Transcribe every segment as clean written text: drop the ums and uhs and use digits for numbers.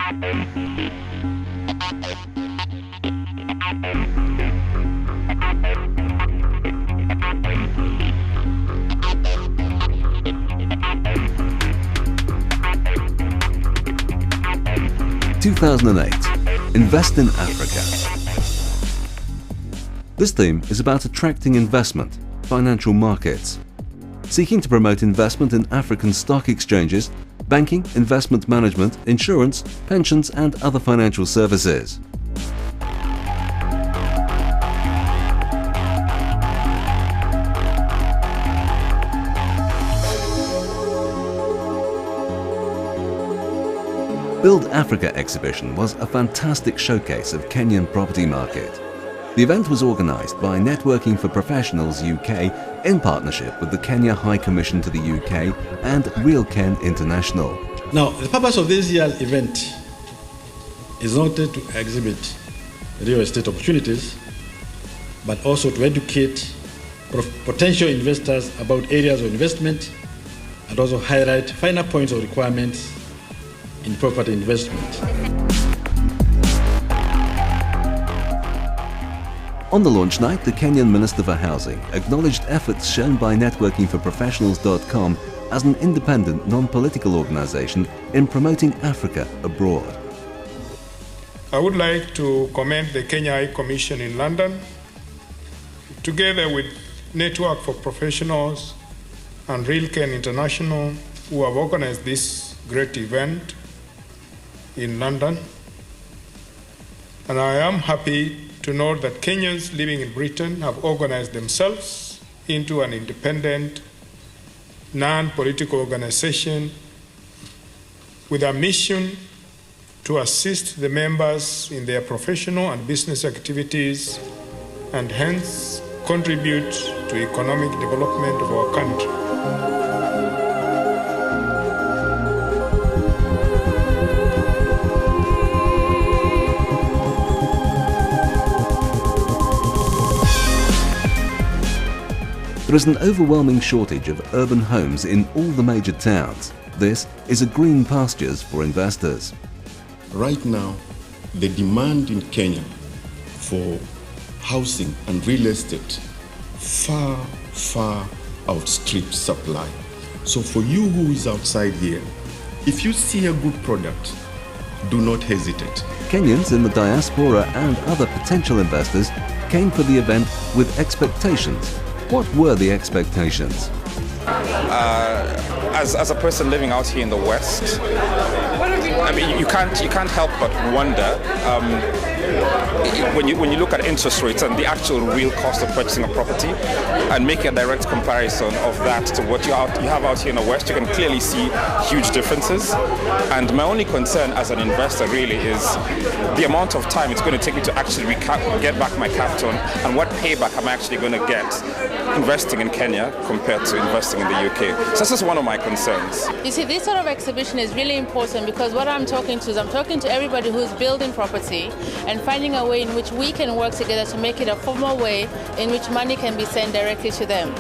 (2008) Invest in Africa. This theme is about attracting investment, financial markets, seeking to promote investment in African stock exchanges, banking, investment management, insurance, pensions and other financial services. Build Africa exhibition was a fantastic showcase of Kenyan property market. The event was organised by Networking for Professionals UK in partnership with the Kenya High Commission to the UK and Real Ken International. Now, the purpose of this year's event is not to exhibit real estate opportunities, but also to educate potential investors about areas of investment and also highlight finer points of requirements in property investment. On the launch night, the Kenyan Minister for Housing acknowledged efforts shown by networkingforprofessionals.com as an independent, non-political organisation in promoting Africa abroad. I would like to commend the Kenya High Commission in London, together with Network for Professionals and Real Ken International, who have organised this great event in London. And I am happy to note that Kenyans living in Britain have organized themselves into an independent, non-political organization with a mission to assist the members in their professional and business activities and hence contribute to economic development of our country. There is an overwhelming shortage of urban homes in all the major towns. This is a green pastures for investors. Right now, the demand in Kenya for housing and real estate far outstrips supply. So for you who is outside here, if you see a good product, do not hesitate. Kenyans in the diaspora and other potential investors came for the event with expectations. What were the expectations? As a person living out here in the West, I mean, you can't help but wonder when you look at interest rates and the actual real cost of purchasing a property, and make a direct comparison of that to what you have out here in the West, you can clearly see huge differences. And my only concern as an investor really is the amount of time it's going to take me to actually get back my capital, and what payback am I actually going to get investing in Kenya compared to investing in the UK. So this is one of my concerns. You see, this sort of exhibition is really important because what I'm talking to everybody who's building property and finding a way in which we can work together to make it a formal way in which money can be sent directly to them.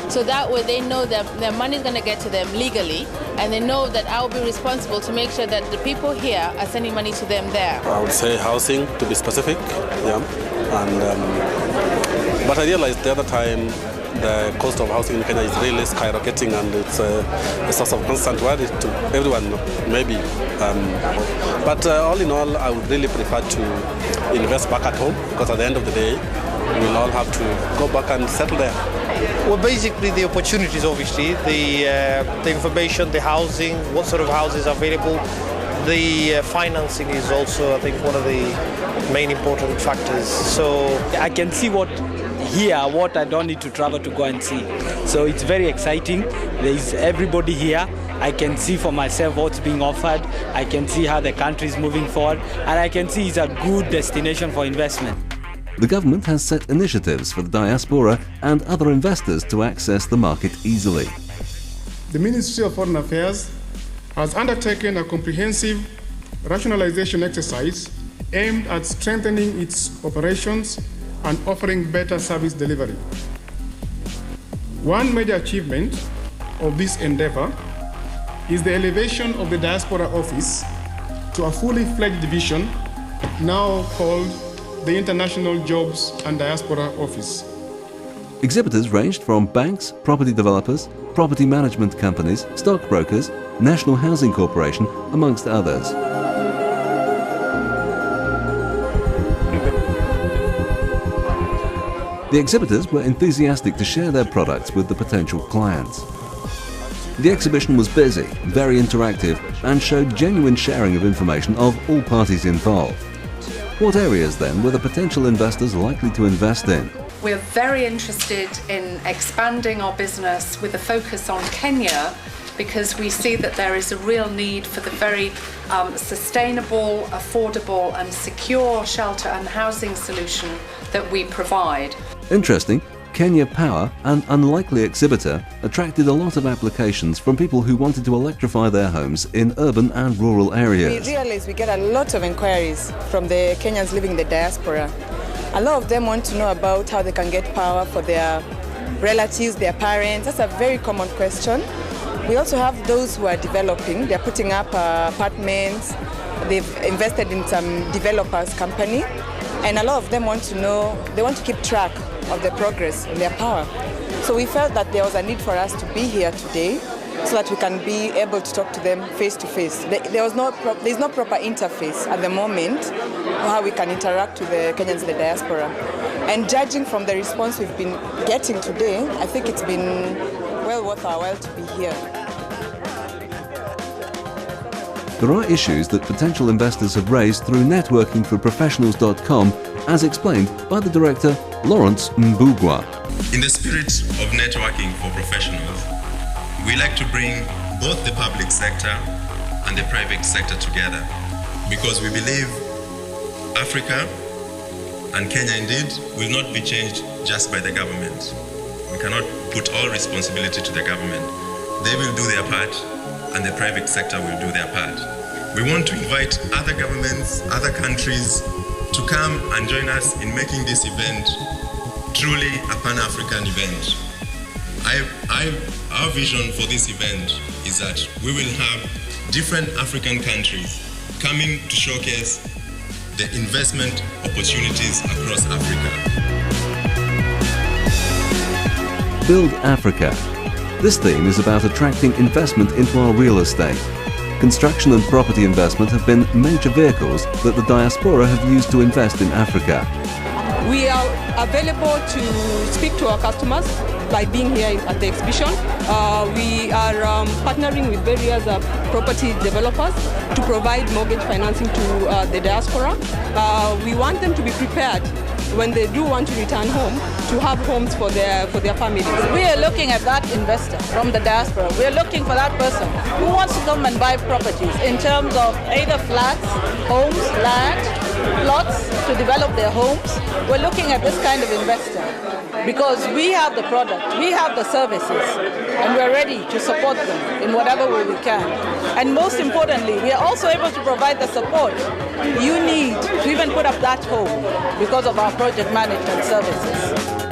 So that way they know that their money is going to get to them legally, and they know that I will be responsible to make sure that the people here are sending money to them there. I would say housing, to be specific, yeah. But I realized the other time the cost of housing in Kenya is really skyrocketing, and it's a source of constant worry to everyone, maybe. But all in all, I would really prefer to invest back at home, because at the end of the day, we'll all have to go back and settle there. Well, basically the opportunities, obviously, the information, the housing, what sort of houses are available. The financing is also, I think, one of the main important factors. So I can see what I don't need to travel to go and see. So it's very exciting. There is everybody here. I can see for myself what's being offered. I can see how the country is moving forward, and I can see it's a good destination for investment. The government has set initiatives for the diaspora and other investors to access the market easily. The Ministry of Foreign Affairs has undertaken a comprehensive rationalization exercise aimed at strengthening its operations and offering better service delivery. One major achievement of this endeavor is the elevation of the Diaspora Office to a fully fledged division now called the International Jobs and Diaspora Office. Exhibitors ranged from banks, property developers, property management companies, stockbrokers, National Housing Corporation, amongst others. The exhibitors were enthusiastic to share their products with the potential clients. The exhibition was busy, very interactive, and showed genuine sharing of information of all parties involved. What areas then were the potential investors likely to invest in? We're very interested in expanding our business with a focus on Kenya, because we see that there is a real need for the very sustainable, affordable and secure shelter and housing solution that we provide. Interesting, Kenya Power, an unlikely exhibitor, attracted a lot of applications from people who wanted to electrify their homes in urban and rural areas. We realize we get a lot of inquiries from the Kenyans living in the diaspora. A lot of them want to know about how they can get power for their relatives, their parents. That's a very common question. We also have those who are developing. They're putting up apartments. They've invested in some developers' company. And a lot of them want to know, they want to keep track of the progress in their power. So we felt that there was a need for us to be here today so that we can be able to talk to them face to face. There's no proper interface at the moment on how we can interact with the Kenyans in the diaspora. And judging from the response we've been getting today, I think it's been well worth our while to be here. There are issues that potential investors have raised through networkingforprofessionals.com, as explained by the director, Lawrence Mbugwa. In the spirit of networking for professionals, we like to bring both the public sector and the private sector together, because we believe Africa and Kenya indeed will not be changed just by the government. We cannot put all responsibility to the government. They will do their part and the private sector will do their part. We want to invite other governments, other countries to come and join us in making this event truly a Pan-African event. Our vision for this event is that we will have different African countries coming to showcase the investment opportunities across Africa. Build Africa. This theme is about attracting investment into our real estate. Construction and property investment have been major vehicles that the diaspora have used to invest in Africa. We are available to speak to our customers by being here at the exhibition. We are partnering with various property developers to provide mortgage financing to the diaspora. We want them to be prepared when they do want to return home, to have homes for their families. We are looking at that investor from the diaspora. We are looking for that person who wants to come and buy properties in terms of either flats, homes, land, plots to develop their homes. We're looking at this kind of investor because we have the product, we have the services, and we're ready to support them in whatever way we can. And most importantly, we are also able to provide the support you need to even put up that home because of our project management services.